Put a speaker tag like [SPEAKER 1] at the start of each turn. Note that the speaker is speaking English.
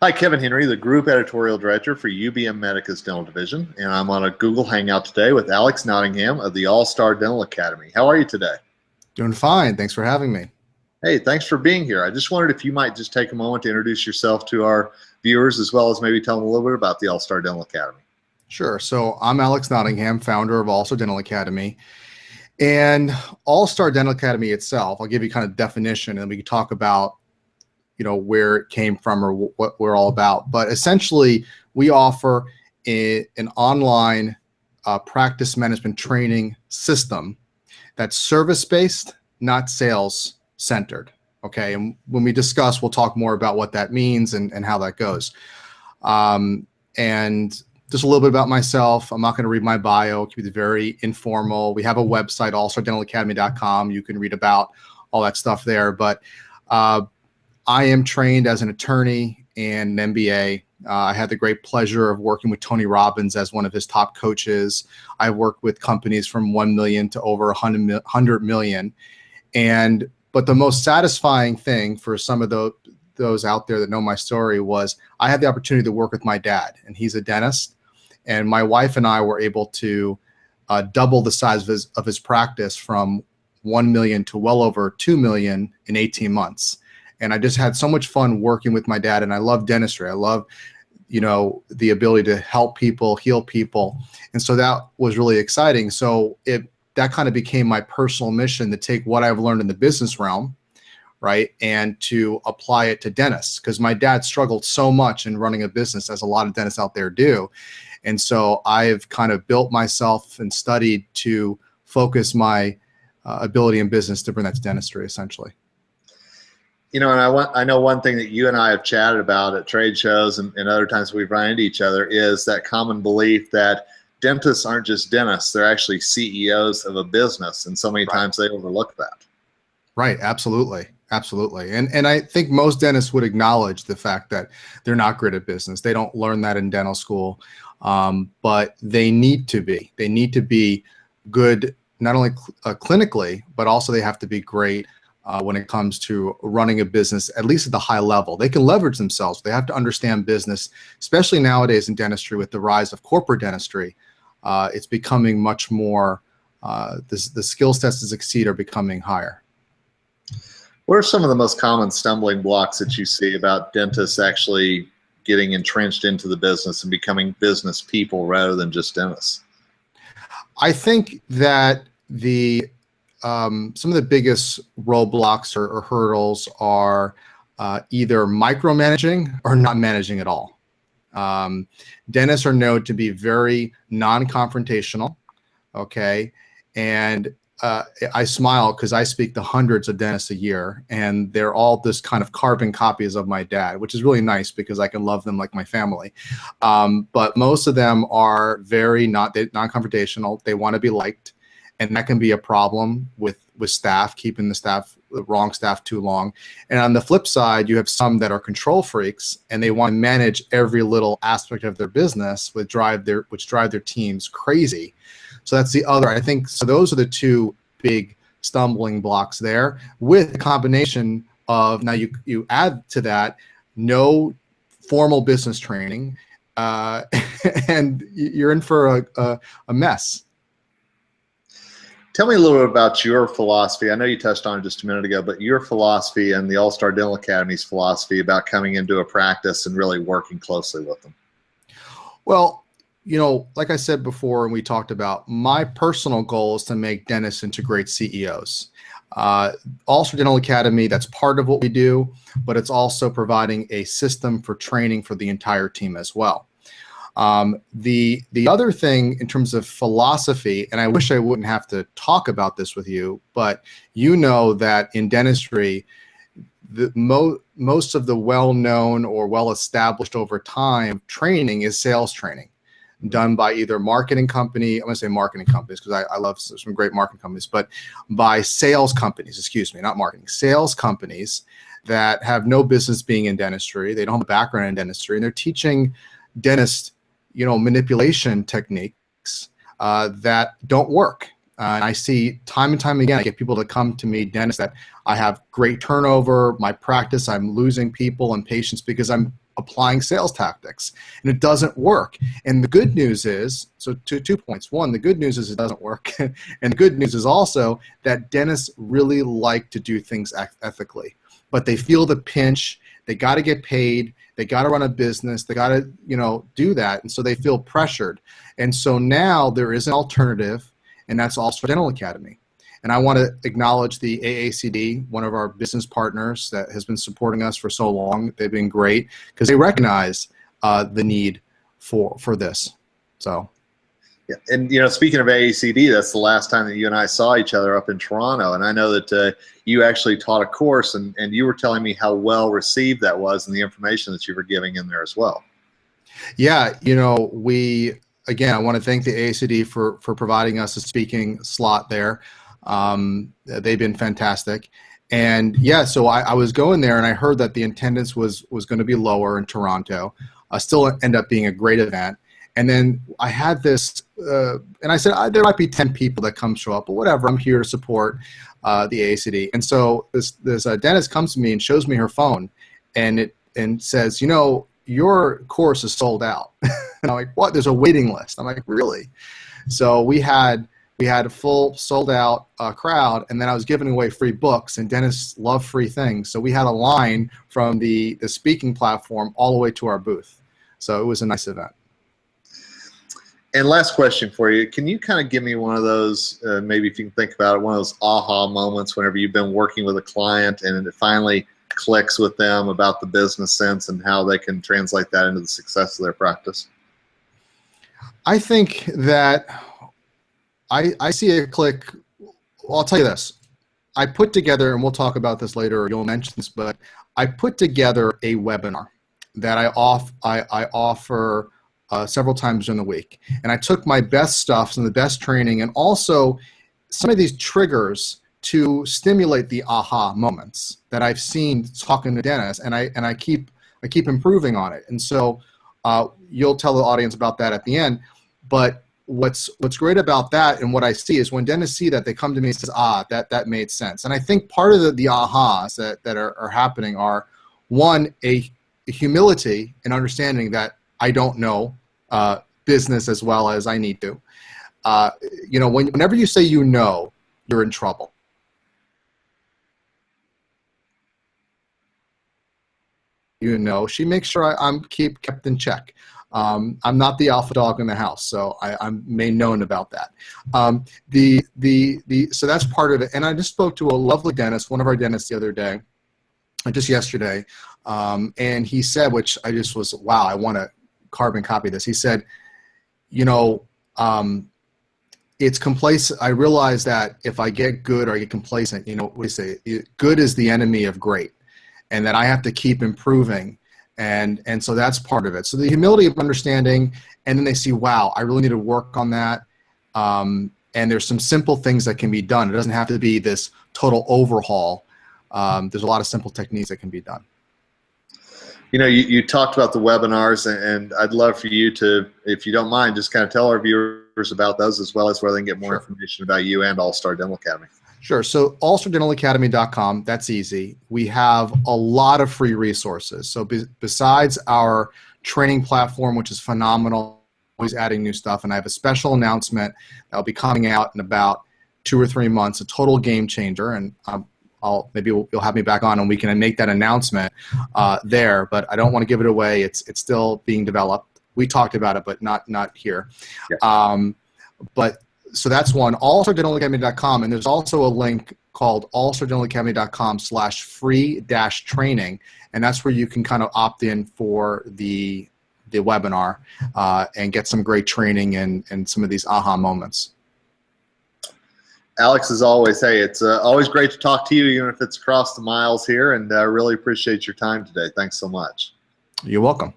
[SPEAKER 1] Hi, Kevin Henry, the Group Editorial Director for UBM Medica's Dental Division, and I'm on a Google Hangout today with Alex Nottingham of the All-Star Dental Academy. How are you today?
[SPEAKER 2] Doing fine. Thanks for having me.
[SPEAKER 1] Hey, thanks for being here. I just wondered if you might just take a moment to introduce yourself to our viewers, as well as maybe tell them a little bit about the All-Star Dental Academy.
[SPEAKER 2] Sure. So I'm Alex Nottingham, founder of All-Star Dental Academy. And All-Star Dental Academy itself, I'll give you kind of definition and we can talk about, where it came from or what we're all about. But essentially, we offer an online practice management training system that's service-based, not sales-centered. Okay. And when we discuss, we'll talk more about what that means and how that goes. And just a little bit about myself. I'm not going to read my bio. Keep it very informal. We have a website, allstardentalacademy.com. You can read about all that stuff there. But I am trained as an attorney and an MBA. I had the great pleasure of working with Tony Robbins as one of his top coaches. I worked with companies from 1 million to over 100 million. But the most satisfying thing for some of those out there that know my story was I had the opportunity to work with my dad, and he's a dentist. And my wife and I were able to double the size of his practice from 1 million to well over 2 million in 18 months. And I just had so much fun working with my dad, and I love dentistry. I love, the ability to help people, heal people. And so that was really exciting. So that kind of became my personal mission to take what I've learned in the business realm, right, and to apply it to dentists, because my dad struggled so much in running a business, as a lot of dentists out there do. And so I've kind of built myself and studied to focus my ability in business to bring that to dentistry, essentially.
[SPEAKER 1] And I know one thing that you and I have chatted about at trade shows and other times we've run into each other is that common belief that dentists aren't just dentists, they're actually CEOs of a business. And so many times they overlook that.
[SPEAKER 2] Right. Absolutely. Absolutely. And I think most dentists would acknowledge the fact that they're not great at business. They don't learn that in dental school, but they need to be. They need to be good, not only clinically, but also they have to be great when it comes to running a business, at least at the high level. They can leverage themselves. They have to understand business, especially nowadays in dentistry with the rise of corporate dentistry. It's becoming much more, the skill sets to succeed are becoming higher.
[SPEAKER 1] What are some of the most common stumbling blocks that you see about dentists actually getting entrenched into the business and becoming business people rather than just dentists?
[SPEAKER 2] I think that some of the biggest roadblocks or hurdles are either micromanaging or not managing at all. Dentists are known to be very non-confrontational, okay? And I smile because I speak to hundreds of dentists a year, and they're all this kind of carbon copies of my dad, which is really nice because I can love them like my family. But most of them are very non-confrontational. They want to be liked. And that can be a problem with staff, keeping the wrong staff too long. And on the flip side, you have some that are control freaks and they want to manage every little aspect of their business, which drive their teams crazy. So that's the other, I think, so those are the two big stumbling blocks there, with a combination of, now you add to that, no formal business training, and you're in for a mess.
[SPEAKER 1] Tell me a little bit about your philosophy. I know you touched on it just a minute ago, but your philosophy and the All-Star Dental Academy's philosophy about coming into a practice and really working closely with them.
[SPEAKER 2] Well, like I said before, and we talked about, my personal goal is to make dentists into great CEOs. All-Star Dental Academy, that's part of what we do, but it's also providing a system for training for the entire team as well. The other thing in terms of philosophy, and I wish I wouldn't have to talk about this with you, but that in dentistry, most of the well-known or well-established over time training is sales training done by either marketing company, I'm going to say marketing companies because I love some great marketing companies, but by sales companies, excuse me, not marketing, sales companies that have no business being in dentistry. They don't have a background in dentistry, and they're teaching dentists manipulation techniques that don't work. And I see time and time again, I get people to come to me, dentists, that I have great turnover, my practice, I'm losing people and patients because I'm applying sales tactics, and it doesn't work. And the good news is, so two points. One, the good news is it doesn't work. And the good news is also that dentists really like to do things ethically, but they feel the pinch. They got to get paid. They got to run a business. They got to, do that. And so they feel pressured. And so now there is an alternative, and that's All-Star Dental Academy. And I want to acknowledge the AACD, one of our business partners that has been supporting us for so long. They've been great because they recognize the need for this. So,
[SPEAKER 1] yeah. And speaking of AACD, that's the last time that you and I saw each other up in Toronto. And I know that you actually taught a course, and you were telling me how well received that was and the information that you were giving in there as well.
[SPEAKER 2] Yeah, again, I want to thank the AACD for providing us a speaking slot there. They've been fantastic. And yeah, so I was going there, and I heard that the attendance was going to be lower in Toronto. Still end up being a great event. And then I had this, and I said, there might be 10 people that come show up, but whatever, I'm here to support the AACD. And so this dentist comes to me and shows me her phone, and says, your course is sold out. And I'm like, what? There's a waiting list. I'm like, really? So we had a full sold out crowd, and then I was giving away free books, and dentists love free things. So we had a line from the speaking platform all the way to our booth. So it was a nice event.
[SPEAKER 1] And last question for you. Can you kind of give me one of those, maybe if you can think about it, one of those aha moments whenever you've been working with a client and it finally clicks with them about the business sense and how they can translate that into the success of their practice?
[SPEAKER 2] I think that I see a click. Well, I'll tell you this. I put together, and we'll talk about this later, or you'll mention this, but I put together a webinar that I offer several times during the week. And I took my best stuff and the best training, and also some of these triggers to stimulate the aha moments that I've seen talking to dentists, and I keep improving on it. And so you'll tell the audience about that at the end. But what's great about that, and what I see, is when dentists see that, they come to me and says, that made sense. And I think part of the ahas that are happening are, one, a humility and understanding that I don't know business as well as I need to. Whenever you say you're in trouble. She makes sure I'm kept in check. I'm not the alpha dog in the house, so I'm made known about that. So that's part of it. And I just spoke to a lovely dentist, one of our dentists the other day, just yesterday, and he said, which I just was, wow, I want to carbon copy this. He said, it's complacent. I realize that if I get good or I get complacent, what do you say? Good is the enemy of great, and that I have to keep improving. And so that's part of it. So the humility of understanding, and then they see, wow, I really need to work on that. And there's some simple things that can be done. It doesn't have to be this total overhaul. There's a lot of simple techniques that can be done.
[SPEAKER 1] You talked about the webinars, and I'd love for you to, if you don't mind, just kind of tell our viewers about those, as well as where they can get more information about you and All-Star Dental Academy.
[SPEAKER 2] Sure. So allstardentalacademy.com, that's easy. We have a lot of free resources. So besides our training platform, which is phenomenal, always adding new stuff, and I have a special announcement that will be coming out in about 2 or 3 months, a total game changer, and maybe you'll have me back on and we can make that announcement there, but I don't want to give it away. It's still being developed. We talked about it, but not here. Yeah. So that's one, allstardentalacademy.com, and there's also a link called allstardentalacademy.com/free-training, and that's where you can kind of opt in for the webinar and get some great training and some of these aha moments.
[SPEAKER 1] Alex, as always, hey, it's always great to talk to you, even if it's across the miles here, and I really appreciate your time today. Thanks so much.
[SPEAKER 2] You're welcome.